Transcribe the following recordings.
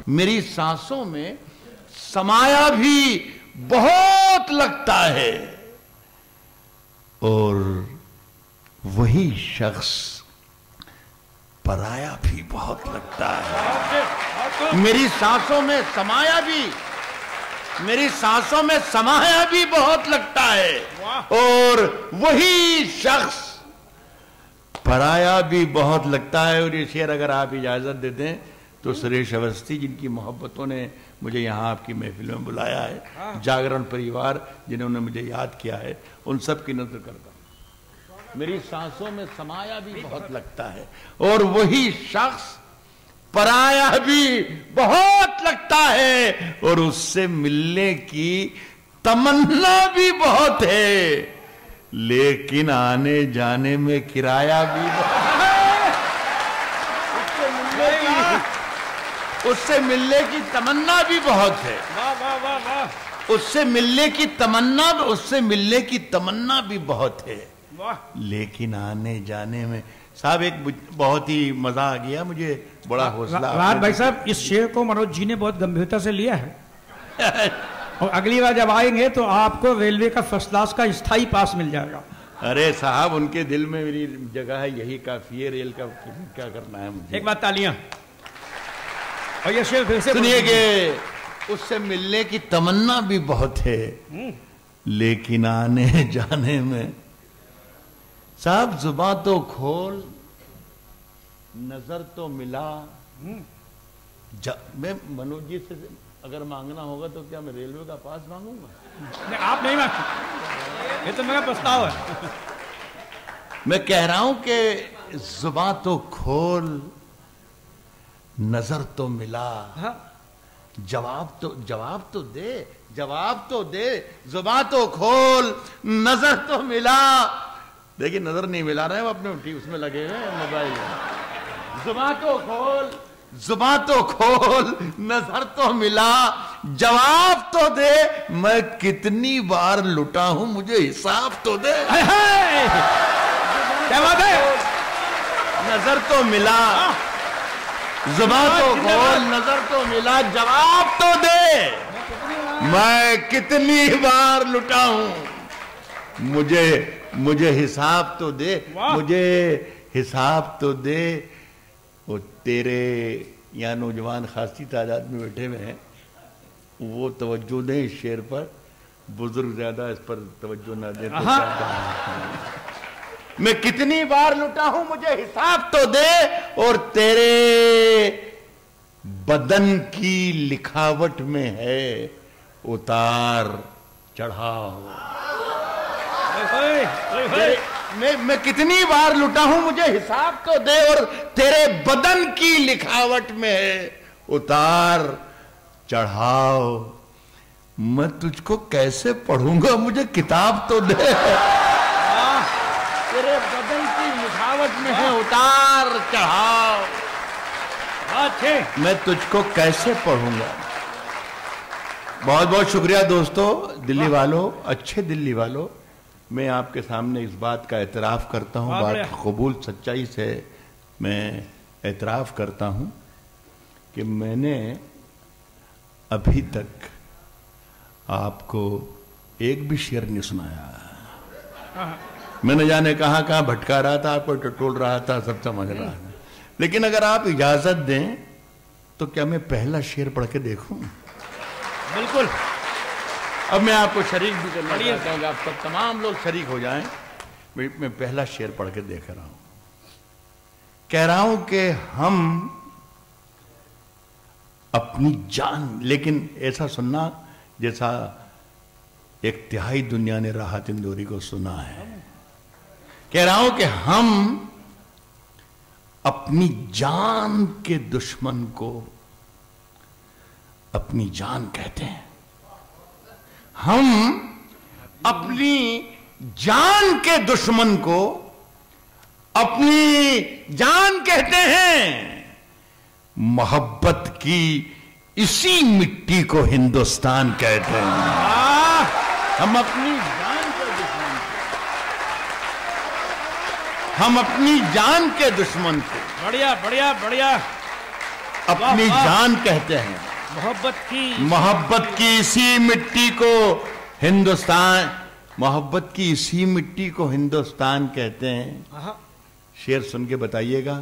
मेरी सांसों में समाया भी बहुत लगता है और वही शख्स पराया भी बहुत लगता है। मेरी सांसों में समाया भी, मेरी सांसों में समाया भी बहुत लगता है और वही शख्स पराया भी बहुत लगता है। और ये शेर अगर आप इजाजत दे दें तो सुरेश अवस्थी जिनकी मोहब्बतों ने मुझे यहाँ आपकी महफिल में बुलाया है, जागरण परिवार जिन्होंने मुझे याद किया है, उन सब की नजर करता हूं। मेरी सांसों में समाया भी बहुत लगता है और वही शख्स पराया भी बहुत लगता है और उससे मिलने की तमन्ना भी बहुत है, लेकिन आने जाने में किराया भी बहुत है। उससे मिलने की तमन्ना भी बहुत है। वाह वाह वाह वाह। उससे मिलने की तमन्ना, उससे मिलने की तमन्ना भी बहुत है, लेकिन आने जाने में। साहब एक बहुत ही मजा आ गया मुझे, बड़ा हौसला। राहत भाई साहब, इस शेर को मनोज जी ने बहुत गंभीरता से लिया है और अगली बार जब आएंगे तो आपको रेलवे का फर्स्ट क्लास का स्थायी पास मिल जाएगा। अरे साहब, उनके दिल में मेरी जगह है, यही काफी है। रेल का क्या करना है मुझे। एक बात, तालियां। और ये शेर फिर से सुनिए कि उससे मिलने की तमन्ना भी बहुत है, लेकिन आने जाने में। साहब जुबान तो खोल, नजर तो मिला। मैं मनोज जी से अगर मांगना होगा तो क्या मैं रेलवे का पास मांगूंगा? नहीं, आप नहीं मांग, ये तो मेरा प्रस्ताव है। मैं कह रहा हूं कि जुबान तो खोल, नजर तो मिला। हाँ? जवाब तो दे, जवाब तो दे। जुबान तो खोल, नजर तो मिला। देखिए नजर नहीं मिला रहे वो अपने उसमें लगे हुए मोबाइल में। जुबान तो खोल, जुबान तो खोल, नजर तो मिला। जवाब तो दे, मैं कितनी बार लुटा हूं, मुझे हिसाब तो दे। क्या बात है? नजर तो मिला, जुबान तो खोल, नजर तो मिला। जवाब तो दे, मैं कितनी बार लुटा हूं, मुझे हिसाब तो दे, मुझे हिसाब तो दे। वो तेरे यहाँ नौजवान खासी तादाद में बैठे हुए हैं, वो तवज्जो दें इस शेर पर। बुजुर्ग ज्यादा इस पर तवज्जो ना दे तो मैं कितनी बार लुटा हूं, मुझे हिसाब तो दे। और तेरे बदन की लिखावट में है उतार चढ़ाव। मैं कितनी बार लुटा हूं, मुझे हिसाब तो दे। और तेरे बदन की लिखावट में है उतार चढ़ाव। मैं तुझको कैसे पढ़ूंगा, मुझे किताब तो दे। तेरे बदन की लिखावट में है उतार चढ़ाव। मैं तुझको कैसे पढ़ूंगा। बहुत बहुत शुक्रिया दोस्तों, दिल्ली वालों, अच्छे दिल्ली वालों। मैं आपके सामने इस बात का एतराफ़ करता हूँ, बात कबूल सच्चाई से मैं एतराफ़ करता हूँ कि मैंने अभी तक आपको एक भी शेर नहीं सुनाया। मैंने जाने कहाँ भटका रहा था, आपको टटोल रहा था, सब समझ रहा था। लेकिन अगर आप इजाजत दें तो क्या मैं पहला शेर पढ़ के देखूं? बिल्कुल। अब मैं आपको शरीक भी करना चाहता हूं कि आप सब तमाम लोग शरीक हो जाएं। मैं पहला शेर पढ़ के देख रहा हूं। कह रहा हूं कि हम अपनी जान, लेकिन ऐसा सुनना जैसा एक तिहाई दुनिया ने राहत इंदौरी को सुना है। कह रहा हूं कि हम अपनी जान के दुश्मन को अपनी जान कहते हैं। हम अपनी जान के दुश्मन को अपनी जान कहते हैं। मोहब्बत की इसी मिट्टी को हिंदुस्तान कहते हैं। हम अपनी जान के दुश्मन को, हम अपनी जान के दुश्मन को। बढ़िया बढ़िया बढ़िया। अपनी जान कहते हैं। मोहब्बत की इसी मिट्टी को हिंदुस्तान, मोहब्बत की इसी मिट्टी को हिंदुस्तान कहते हैं। शेर सुन के बताइएगा,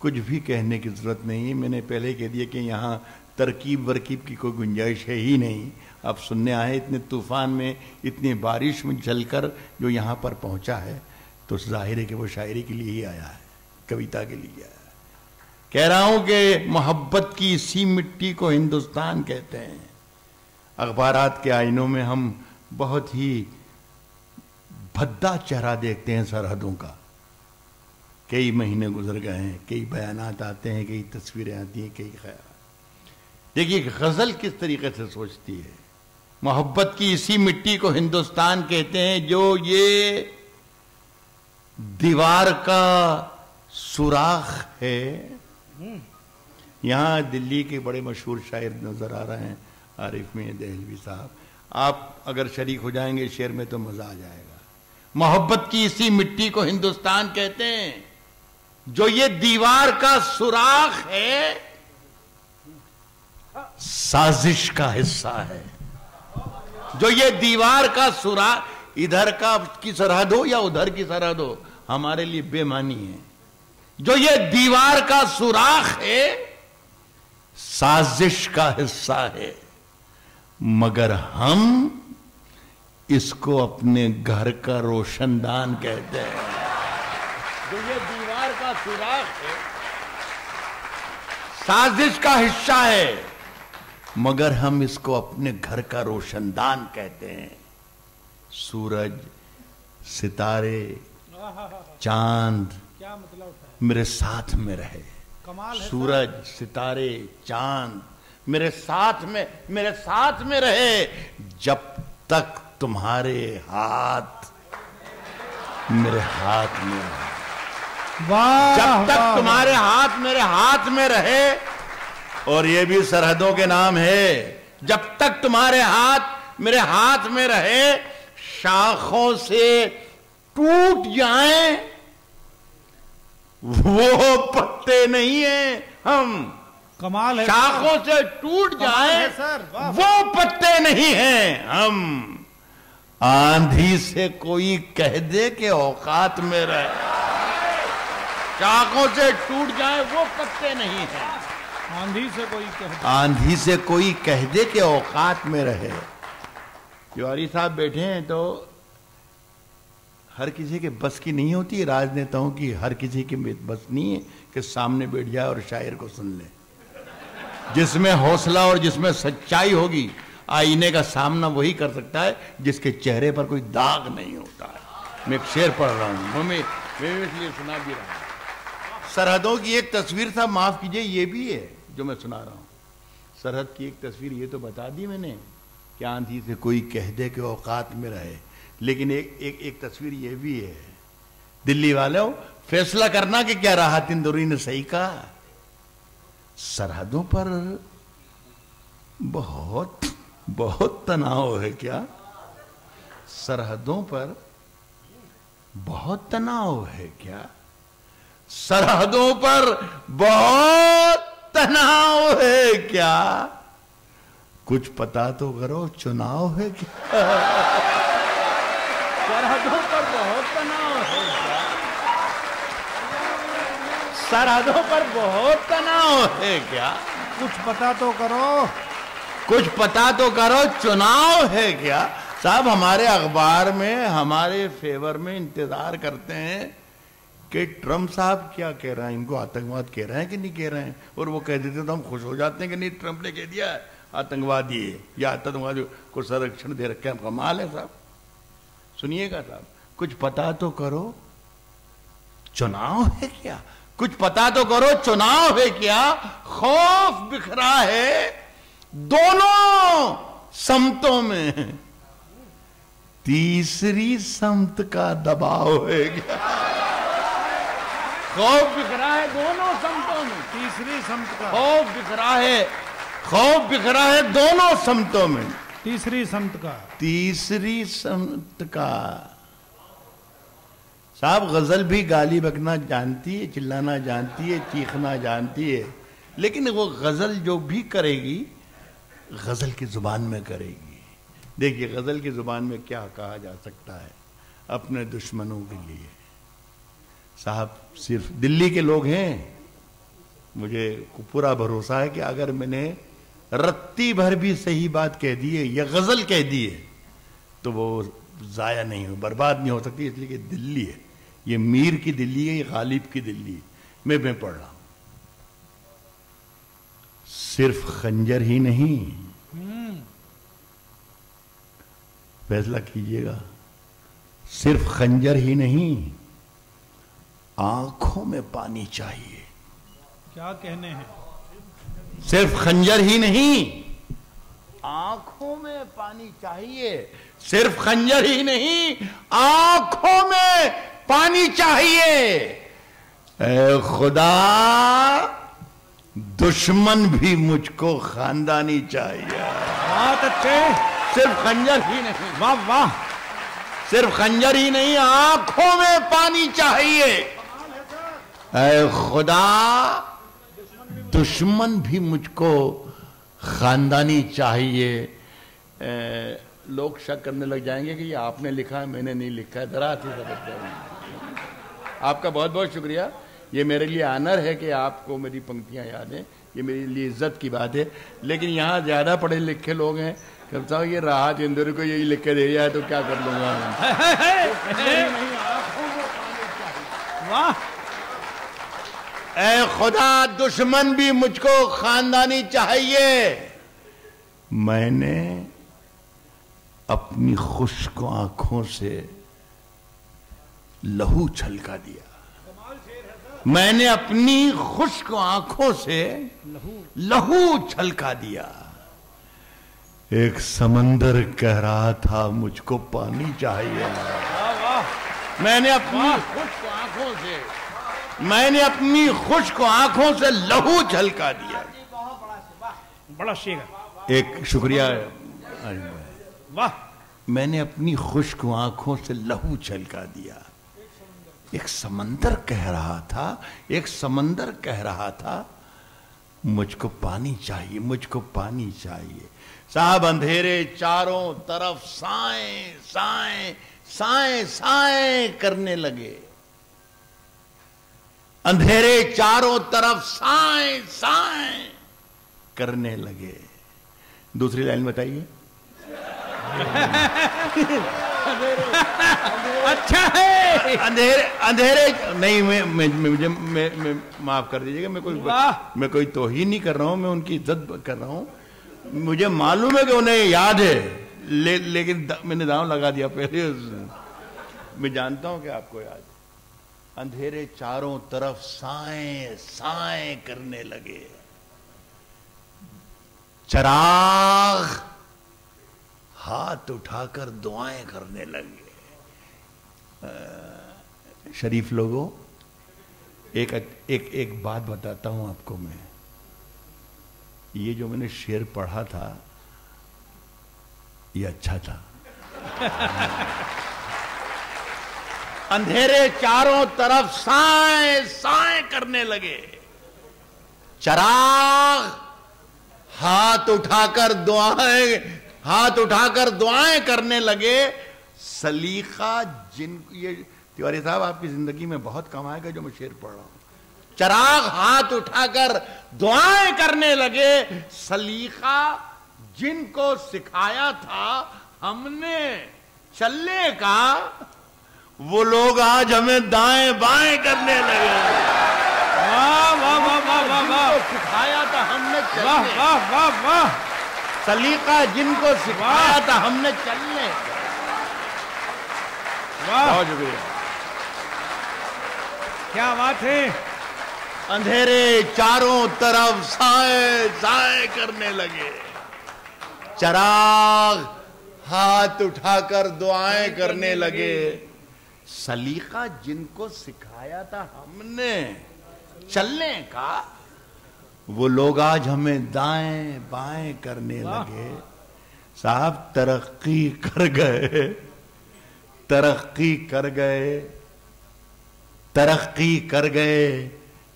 कुछ भी कहने की जरूरत नहीं है। मैंने पहले कह दिया कि यहाँ तरकीब वरकीब की कोई गुंजाइश है ही नहीं। आप सुनने आए, इतने तूफान में, इतनी बारिश में जलकर जो यहाँ पर पहुंचा है, तो जाहिर है कि वो शायरी के लिए ही आया है, कविता के लिए आया है। कह रहा हूं कि मोहब्बत की इसी मिट्टी को हिंदुस्तान कहते हैं। अखबारात के आईनों में हम बहुत ही भद्दा चेहरा देखते हैं सरहदों का। कई महीने गुजर गए हैं, कई बयानात आते हैं, कई तस्वीरें आती हैं, कई ख्याल। देखिए गजल किस तरीके से सोचती है। मोहब्बत की इसी मिट्टी को हिंदुस्तान कहते हैं, जो ये दीवार का सुराख है। यहां दिल्ली के बड़े मशहूर शायर नजर आ रहे हैं, आरिफ मियां देहलवी साहब। आप अगर शरीक हो जाएंगे शेर में तो मजा आ जाएगा। मोहब्बत की इसी मिट्टी को हिंदुस्तान कहते हैं, जो ये दीवार का सुराख है, साजिश का हिस्सा है। जो ये दीवार का सुराख, इधर का की सरहद हो या उधर की सरहद हो, हमारे लिए बेमानी है। जो ये दीवार का सुराख है, साजिश का हिस्सा है, मगर हम इसको अपने घर का रोशनदान कहते हैं। जो ये दीवार का सुराख है, साजिश का हिस्सा है, मगर हम इसको अपने घर का रोशनदान कहते हैं। सूरज, सितारे, चांद क्या मतलब मेरे साथ में रहे। कमाल है। सूरज, सितारे, चांद मेरे साथ में रहे, जब तक तुम्हारे हाथ मेरे हाथ में रहे। वाह, जब तक तुम्हारे हाथ मेरे हाथ में रहे, और ये भी सरहदों के नाम है। जब तक तुम्हारे हाथ मेरे हाथ में रहे, शाखों से टूट जाएं वो पत्ते नहीं है हम। कमाल है। शाखों से टूट जाएं वो पत्ते नहीं हैं हम। आंधी से कोई कह दे कि औकात में रहे, शाखों से टूट जाए वो पत्ते नहीं हैं। आंधी से कोई कह दे कि औकात में रहे। तिवारी साहब बैठे हैं तो हर किसी के बस की नहीं होती, राजनेताओं की हर किसी की बस नहीं है कि सामने बैठ जाए और शायर को सुन ले। जिसमें हौसला और जिसमें सच्चाई होगी, आईने का सामना वही कर सकता है जिसके चेहरे पर कोई दाग नहीं होता है। मैं एक शेर पढ़ रहा हूं, मैं इसलिए सुना भी रहा हूं। सरहदों की एक तस्वीर था, माफ कीजिए ये भी है जो मैं सुना रहा हूं। सरहद की एक तस्वीर ये तो बता दी मैंने कि आंधी से कोई कह दे कि औकात में रहे, लेकिन एक तस्वीर ये भी है। दिल्ली वालों, फैसला करना कि क्या राहत इंदौरी ने सही कहा। सरहदों पर बहुत बहुत तनाव है क्या? सरहदों पर बहुत तनाव है क्या? सरहदों पर बहुत तनाव है क्या? कुछ पता तो करो, चुनाव है क्या? सरहदों पर बहुत तनाव है क्या? सरहदों पर बहुत तनाव है क्या? कुछ पता तो करो, कुछ पता तो करो, चुनाव है क्या? साहब हमारे अखबार में हमारे फेवर में इंतजार करते हैं कि ट्रम्प साहब क्या कह रहे हैं, इनको आतंकवाद कह रहे हैं कि नहीं कह रहे हैं। और वो कह देते तो हम खुश हो जाते हैं कि नहीं, ट्रम्प ने कह दिया है आतंकवादी है या आतंकवादी को संरक्षण दे रखे हैं। कमाल है साहब। सुनिएगा साहब, कुछ पता तो करो, चुनाव है क्या? कुछ पता तो करो, चुनाव है क्या? खौफ बिखरा है दोनों समतों में, तीसरी समत का दबाव है क्या? खौफ बिखरा है दोनों समतों में, तीसरी समत का खौफ बिखरा है, खौफ बिखरा है दोनों समतों में, तीसरी समत का, तीसरी समत का। साहब गजल भी गाली बकना जानती है, चिल्लाना जानती है, चीखना जानती है, लेकिन वो गजल जो भी करेगी गजल की जुबान में करेगी। देखिए गजल की जुबान में क्या कहा जा सकता है अपने दुश्मनों के लिए। साहब सिर्फ दिल्ली के लोग हैं, मुझे पूरा भरोसा है कि अगर मैंने रत्ती भर भी सही बात कह दी है या गजल कह दी है तो वो जाया नहीं हो, बर्बाद नहीं हो सकती, इसलिए कि दिल्ली है, ये मीर की दिल्ली है, ये गालिब की दिल्ली है। मैं पढ़ रहा हूं, सिर्फ खंजर ही नहीं, फैसला कीजिएगा, सिर्फ खंजर ही नहीं, आंखों में पानी चाहिए। क्या कहने हैं? सिर्फ खंजर ही नहीं, आंखों में पानी चाहिए। सिर्फ खंजर ही नहीं, आंखों में पानी चाहिए। ऐ खुदा, दुश्मन भी मुझको खानदानी चाहिए। बहुत अच्छे। सिर्फ खंजर ही नहीं, वाह वाह, सिर्फ खंजर ही नहीं, आंखों में पानी चाहिए। ऐ खुदा, दुश्मन भी मुझको खानदानी चाहिए। लोग शक करने लग जाएंगे कि ये आपने लिखा है, मैंने नहीं लिखा है। जरा सी समझ जाएंगे। आपका बहुत बहुत शुक्रिया, ये मेरे लिए ऑनर है कि आपको मेरी पंक्तियां याद हैं, ये मेरे लिए इज्जत की बात है। लेकिन यहाँ ज्यादा पढ़े लिखे लोग हैं, कब साहब ये राहत इंदौर को यही लिख के दे जाए तो क्या कर लूंगा। वाह। ऐ खुदा, दुश्मन भी मुझको खानदानी चाहिए। मैंने अपनी खुश्क आंखों से लहू छलका दिया। मैंने अपनी खुश्क आंखों से लहू छलका दिया। एक समंदर कह रहा था मुझको पानी चाहिए। मैंने अपनी खुश्क आंखों से, मैंने अपनी खुश्क आंखों से लहू झलका दिया। बड़ा शेर। एक शुक्रिया। वाह। मैंने अपनी खुश्क आंखों से लहू झलका दिया। एक समंदर कह रहा था, एक समंदर कह रहा था मुझको पानी चाहिए, मुझको पानी चाहिए। साहब अंधेरे चारों तरफ साएं साएं साएं साएं करने लगे। अंधेरे चारों तरफ साएं साएं करने लगे। दूसरी लाइन बताइए। अच्छा है। अंधेरे अंधेरे नहीं, मैं माफ कर दीजिएगा, मैं कोई तौहीन नहीं कर रहा हूं, मैं उनकी इज्जत कर रहा हूं। मुझे मालूम है कि उन्हें याद है, लेकिन मैंने दांव लगा दिया पहले। मैं जानता हूं कि आपको याद है। अंधेरे चारों तरफ साएं साएं करने लगे। चराग हाथ उठाकर दुआएं करने लगे। शरीफ लोगों, एक बात बताता हूं आपको मैं। ये जो मैंने शेर पढ़ा था ये अच्छा था। अंधेरे चारों तरफ साएं साएं करने लगे। चराग हाथ उठाकर दुआएं करने लगे। सलीका जिन, ये तिवारी साहब आपकी जिंदगी में बहुत कम आएगा जो मैं शेर पढ़ रहा हूं। चराग हाथ उठाकर दुआएं करने लगे। सलीका जिनको सिखाया था हमने चलने का, वो लोग आज हमें दाएं बाएं करने लगे। वाह वाह वाह वाह वाह वाह। सिखाया था हमने चलने, वाह वाह वाह वाह। सलीका जिनको सिखाया था हमने चलने। वाह, बहुत शुक्रिया। क्या बात है। अंधेरे चारों तरफ साए साए करने लगे। चराग हाथ उठाकर दुआएं करने लगे। सलीका जिनको सिखाया था हमने चलने का, वो लोग आज हमें दाएं बाएं करने लगे। साहब तरक्की कर गए, तरक्की कर गए, तरक्की कर गए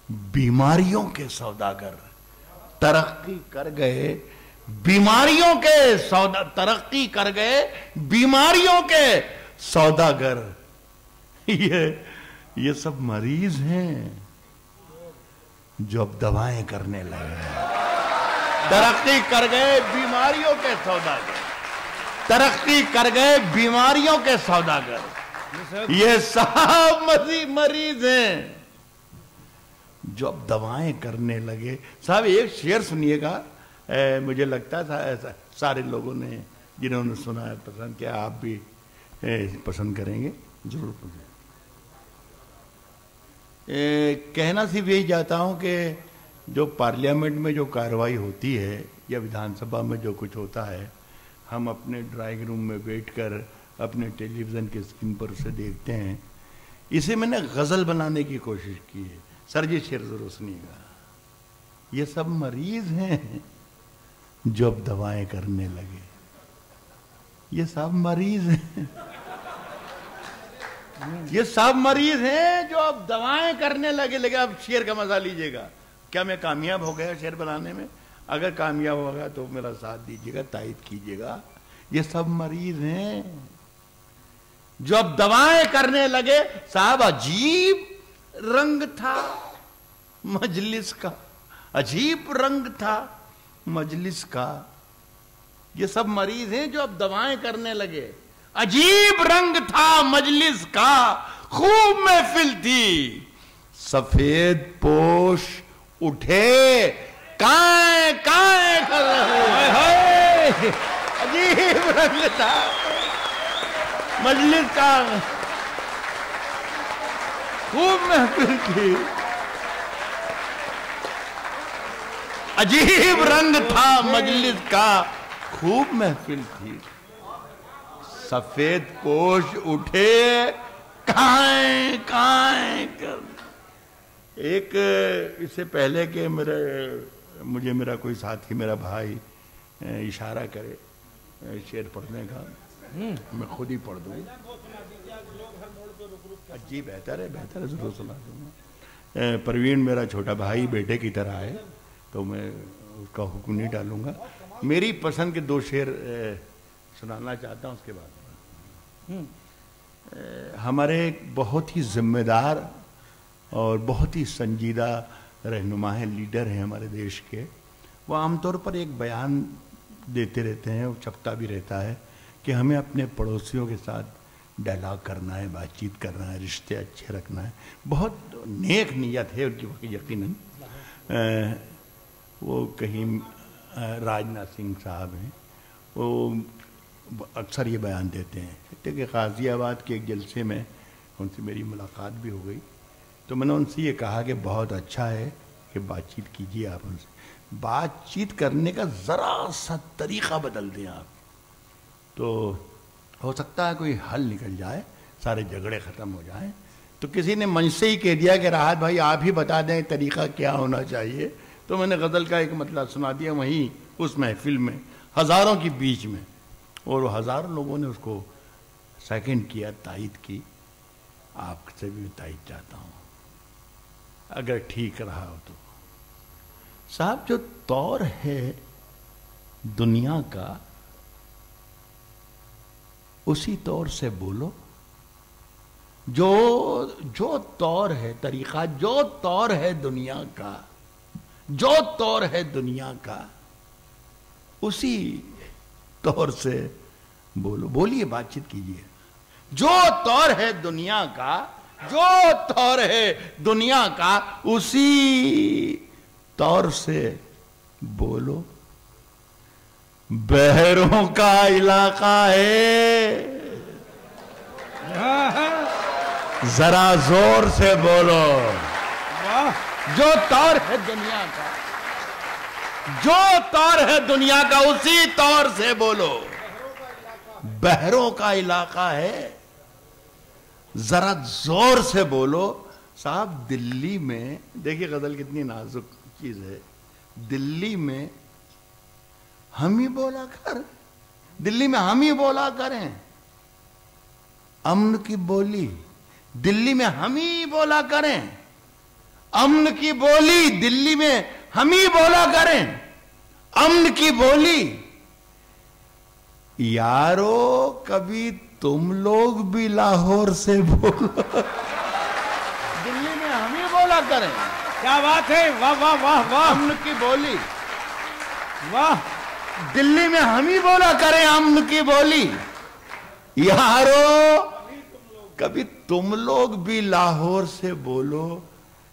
बीमारियों के सौदागर। तरक्की कर गए बीमारियों के सौदा, तरक्की कर गए बीमारियों के सौदागर। ये सब मरीज हैं जो अब दवाएं करने लगे। तरक्की कर गए बीमारियों के सौदागर, तरक्की कर गए बीमारियों के सौदागर। ये सब मरीज हैं जो अब दवाएं करने लगे। साहब एक शेर सुनिएगा, मुझे लगता था सारे लोगों ने जिन्होंने सुना है पसंद किया, आप भी पसंद करेंगे जरूर पसंद। कहना सिर्फ यही चाहता हूं कि जो पार्लियामेंट में जो कार्रवाई होती है या विधानसभा में जो कुछ होता है, हम अपने ड्राइंग रूम में बैठकर अपने टेलीविज़न के स्क्रीन पर उसे देखते हैं। इसे मैंने गज़ल बनाने की कोशिश की है। सर जी शेर जरूर सुनिएगा। ये सब मरीज हैं जो अब दवाएं करने लगे। ये सब मरीज हैं, ये सब मरीज हैं जो अब दवाएं करने लगे। लेकिन अब शेर का मजा लीजिएगा। क्या मैं कामयाब हो गया शेर बनाने में? अगर कामयाब होगा तो मेरा साथ दीजिएगा, तायद कीजिएगा। ये सब मरीज हैं जो अब दवाएं करने लगे। साहब अजीब रंग था मजलिस का, अजीब रंग था मजलिस का। ये सब मरीज हैं जो अब दवाएं करने लगे। अजीब रंग था मजलिस का, खूब महफिल थी, सफेद पोश उठे काए काए कर रहे। अजीब रंग था मजलिस का, खूब महफिल थी, अजीब रंग था मजलिस का, खूब महफिल थी, सफेद पोश उठे काए काए कर। एक इससे पहले कि मुझे मेरा कोई साथी, मेरा भाई इशारा करे शेर पढ़ने का, मैं खुद ही पढ़ दूँ। जी बेहतर है, बेहतर है, जरूर सुना दूंगा। प्रवीण मेरा छोटा भाई बेटे की तरह है, तो मैं उसका हुक्म नहीं डालूंगा। मेरी पसंद के दो शेर सुनाना चाहता हूँ। उसके बाद हमारे बहुत ही जिम्मेदार और बहुत ही संजीदा रहनुमा है, लीडर हैं हमारे देश के। वो आमतौर पर एक बयान देते रहते हैं, वो चपता भी रहता है कि हमें अपने पड़ोसियों के साथ डायलॉग करना है, बातचीत करना है, रिश्ते अच्छे रखना है। बहुत नेक नीयत है उनकी यकीनन। वो कहीं राजनाथ सिंह साहब हैं, वो अक्सर ये बयान देते हैं। कहते कि गाजियाबाद के एक जलसे में उनसे मेरी मुलाकात भी हो गई, तो मैंने उनसे ये कहा कि बहुत अच्छा है कि बातचीत कीजिए आप उनसे। बातचीत करने का ज़रा सा तरीक़ा बदल दें आप, तो हो सकता है कोई हल निकल जाए, सारे झगड़े ख़त्म हो जाएं। तो किसी ने मंच से ही कह दिया कि राहत भाई आप ही बता दें तरीक़ा क्या होना चाहिए। तो मैंने गज़ल का एक मतलब सुना दिया वहीं उस महफिल में, हज़ारों के बीच में, और वो हज़ारों लोगों ने उसको सेकंड किया, तायद की। आपसे भी तायद चाहता हूँ अगर ठीक रहा हो तो। साहब जो दौर है दुनिया का, उसी तौर से बोलो। जो तौर है तरीका, जो तौर है दुनिया का, जो तौर है दुनिया का, उसी तौर से बोलो। बोलिए, बातचीत कीजिए। जो तौर है दुनिया का, जो तौर है दुनिया का, उसी तौर से बोलो। बहरों का इलाका है, जरा जोर से बोलो। जो तौर है दुनिया का, जो तौर है दुनिया का, उसी तौर से बोलो। बहरों का इलाका है, जरा जोर से बोलो। साहब दिल्ली में देखिए गजल कितनी नाजुक चीज है। दिल्ली में हम ही बोला कर, दिल्ली में हम ही बोला करें अमन की बोली। दिल्ली में हम ही बोला करें अमन की बोली, दिल्ली में हम ही बोला करें अमन की बोली। यारो कभी तुम लोग भी लाहौर से बोलो। दिल्ली में हम ही बोला करें। क्या बात है, वाह वाह वाह वाह, अमन की बोली, वाह। दिल्ली में हम ही बोला करें अमन की बोली। यारो कभी तुम लोग भी लाहौर से बोलो।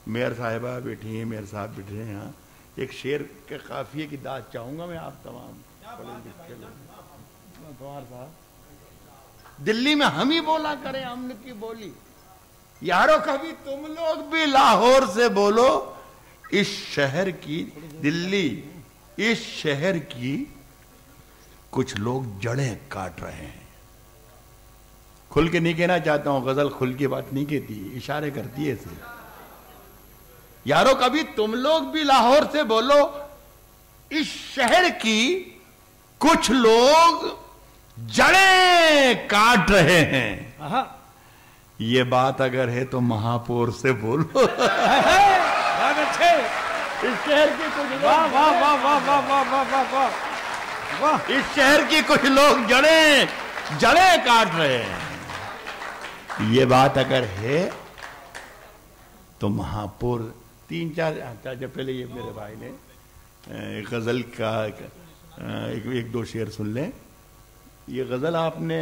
मेयर साहिबा बैठी हैं, मेयर साहब बैठे हैं यहाँ। एक शेर के काफिये की दाद चाहूंगा मैं आप तमाम पढ़े लिखे लोग। दिल्ली में हम ही बोला करें अमन की बोली। यारो कभी तुम लोग भी लाहौर से बोलो। इस शहर की, दिल्ली इस शहर की कुछ लोग जड़ें काट रहे हैं। खुल के नहीं कहना चाहता हूं, गजल खुल की बात नहीं कहती, इशारे करती है ऐसे। यारो कभी तुम लोग भी लाहौर से बोलो। इस शहर की कुछ लोग जड़ें काट रहे हैं। ये बात अगर है तो महापौर से बोलो। बहुत अच्छे। इस शहर की कुछ लोग, वाह वाह वाह वाह वाह वाह वाह वाह वाह वाह। इस शहर की कुछ लोग जड़ें काट रहे हैं। ये बात अगर है तो महापौर। 3-4 जब पहले ये मेरे भाई ने गजल का एक दो शेर सुन लें। ये गजल आपने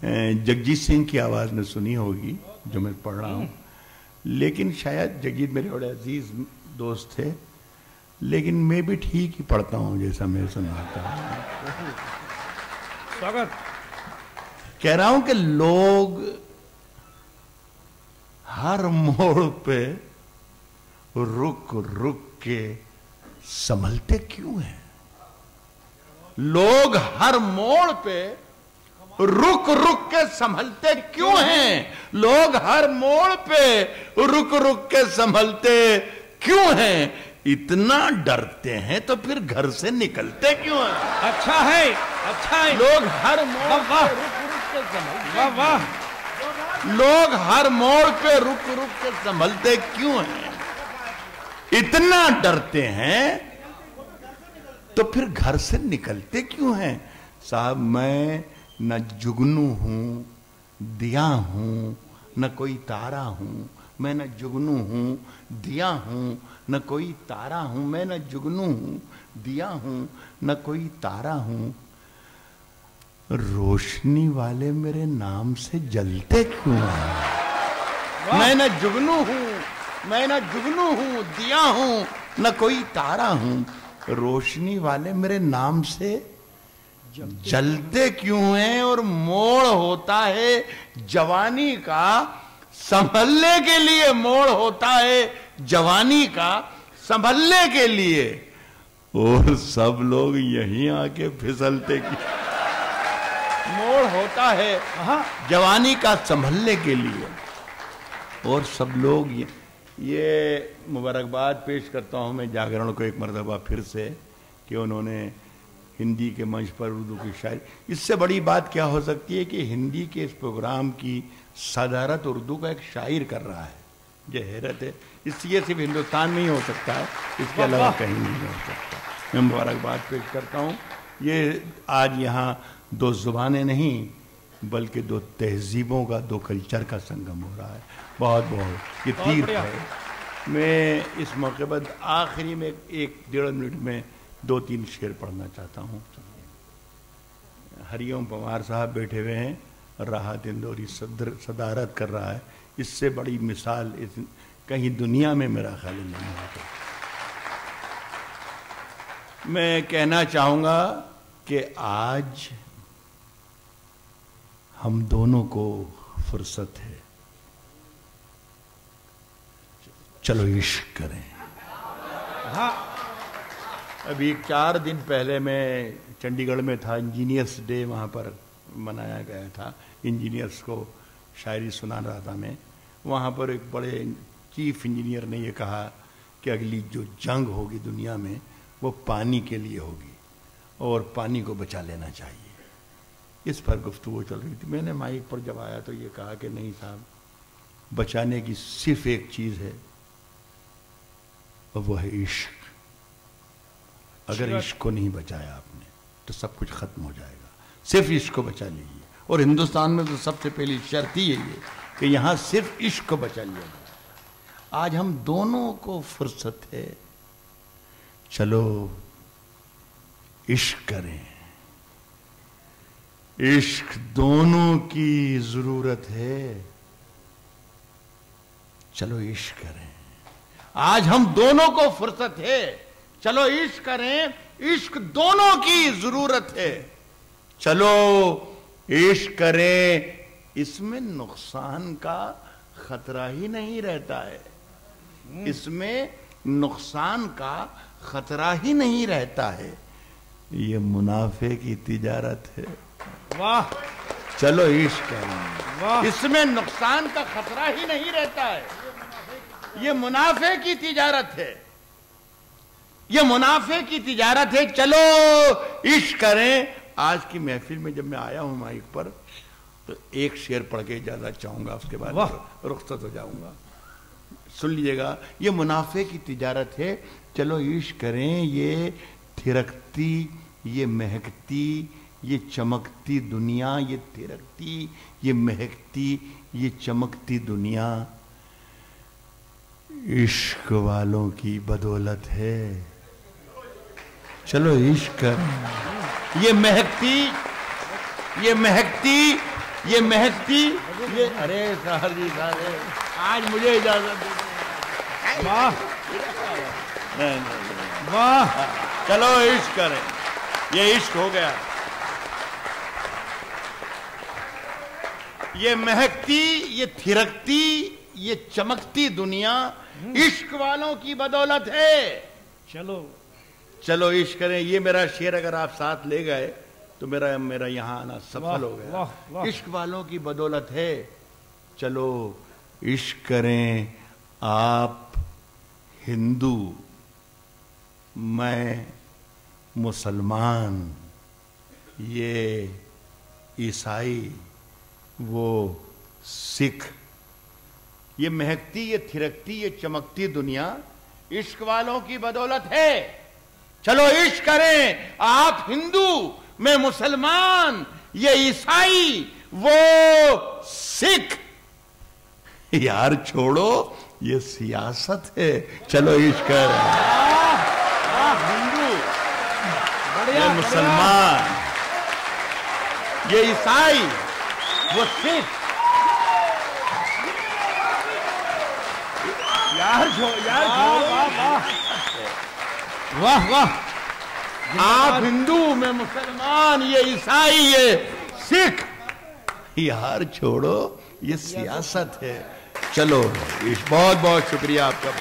जगजीत सिंह की आवाज में सुनी होगी जो मैं पढ़ रहा हूं, लेकिन शायद जगजीत मेरे बड़े अजीज दोस्त थे, लेकिन मैं भी ठीक ही पढ़ता हूं जैसा मैं सुनाता हूं। स्वागत। कह रहा हूं कि लोग हर मोड़ पे रुक रुक के संभलते क्यों हैं? लोग हर मोड़ पे रुक रुक के संभलते क्यों हैं? लोग हर मोड़ पे रुक रुक के संभलते क्यों हैं? इतना डरते हैं तो फिर घर से निकलते क्यों हैं? अच्छा है, अच्छा है। लोग हर मोड़ पे रुक रुक के संभलते, वाह वाह, लोग हर मोड़ पे रुक रुक के संभलते क्यों हैं? इतना डरते हैं तो फिर घर से निकलते क्यों हैं? साहब मैं न जुगनू हूं, दिया हूं, न कोई तारा हूं। मैं न जुगनू हूं, दिया हूं, न कोई तारा हूं। मैं न जुगनू हूं, दिया हूं, न कोई तारा हूं। रोशनी वाले मेरे नाम से जलते क्यों हैं? मैं न जुगनू हूं, मैं न जुगनू हूं, दिया हूं, न कोई तारा हूं। रोशनी वाले मेरे नाम से जलते क्यों हैं? और मोड़ होता है जवानी का संभलने के लिए, मोड़ होता है जवानी का संभलने के लिए, और सब लोग यहीं आके फिसलते क्यों? मोड़ होता है जवानी का संभलने के लिए, और सब लोग ये मुबारकबाद पेश करता हूं मैं जागरण को एक मरतबा फिर से कि उन्होंने हिंदी के मंच पर उर्दू की शायरी। इससे बड़ी बात क्या हो सकती है कि हिंदी के इस प्रोग्राम की सदारत उर्दू का एक शायर कर रहा है। ये हैरत है। इसलिए सिर्फ हिंदुस्तान में ही हो सकता है, इसके अलावा कहीं नहीं हो सकता। मैं मुबारकबाद पेश करता हूँ। ये आज यहाँ दो जुबानें नहीं बल्कि दो तहजीबों का, दो कल्चर का संगम हो रहा है। बहुत बहुत ये तीर्थ है। मैं इस मौके पर आखिरी में 1-1.5 मिनट में 2-3 शेर पढ़ना चाहता हूँ। हरिओम पवार साहब बैठे हुए हैं, राहत इंदौरी सदारत कर रहा है। इससे बड़ी मिसाल कहीं दुनिया में मेरा ख्याल नहीं होता। मैं कहना चाहूँगा कि आज हम दोनों को फुर्सत है, चलो इश्क करें। हाँ, अभी 4 दिन पहले मैं चंडीगढ़ में था, इंजीनियर्स डे वहाँ पर मनाया गया था। इंजीनियर्स को शायरी सुना रहा था मैं। वहाँ पर एक बड़े चीफ इंजीनियर ने ये कहा कि अगली जो जंग होगी दुनिया में वो पानी के लिए होगी और पानी को बचा लेना चाहिए। इस पर गुफ्तगू चल रही थी। मैंने माइक पर जब आया तो ये कहा कि नहीं साहब, बचाने की सिर्फ एक चीज़ है और वो है इश्क। अगर इश्क को नहीं बचाया आपने तो सब कुछ खत्म हो जाएगा। सिर्फ इश्क को बचा लीजिए। और हिंदुस्तान में तो सबसे पहली शर्त ही है कि यहां सिर्फ इश्क को बचा लिया जाए। आज हम दोनों को फुर्सत है, चलो इश्क करें। इश्क दोनों की जरूरत है, चलो इश्क करें। आज हम दोनों को फुर्सत है, चलो इश्क करें। इश्क दोनों की जरूरत है, चलो इश्क करें। इसमें नुकसान का खतरा ही नहीं रहता है, इसमें नुकसान का खतरा ही नहीं रहता है। ये मुनाफे की तिजारत है। वाह, चलो इश्क करें, इसमें नुकसान का खतरा ही नहीं रहता है। ये मुनाफे की तिजारत है, ये मुनाफे की तिजारत है, चलो इश्क करें। आज की महफिल में जब मैं आया हूं माइक पर तो एक शेर पढ़ के इजाजत चाहूंगा, उसके बाद रुखसत हो जाऊंगा। सुन लीजिएगा, ये मुनाफे की तिजारत है, चलो इश्क करें। ये थिरकती, ये महकती, ये चमकती दुनिया, ये थिरकती, ये महकती, ये चमकती दुनिया इश्क वालों की बदौलत है, चलो इश्क कर। ये महकती, ये महकती, ये महकती, ये अरे साहर जी साहब, आज मुझे इजाजत दे। वाह वाह, चलो इश्क करें। ये इश्क हो गया। ये महकती, ये थिरकती, ये चमकती दुनिया इश्क वालों की बदौलत है, चलो चलो इश्क करें। ये मेरा शेर अगर आप साथ ले गए तो मेरा यहां आना सफल हो गया। वाह, वाह। इश्क वालों की बदौलत है, चलो इश्क करें। आप हिंदू, मैं मुसलमान, ये ईसाई, वो सिख। ये महकती, ये थिरकती, ये चमकती दुनिया इश्क वालों की बदौलत है, चलो इश्क करें। आप हिंदू, मैं मुसलमान, ये ईसाई, वो सिख। यार छोड़ो, ये सियासत है, चलो इश्क करें। हिंदू, ये मुसलमान, ये ईसाई, वो सिख। यार वाह वाह। आप हिंदू, मैं मुसलमान, ये ईसाई, ये सिख। यार छोड़ो, ये सियासत है, चलो। बहुत बहुत शुक्रिया आपका।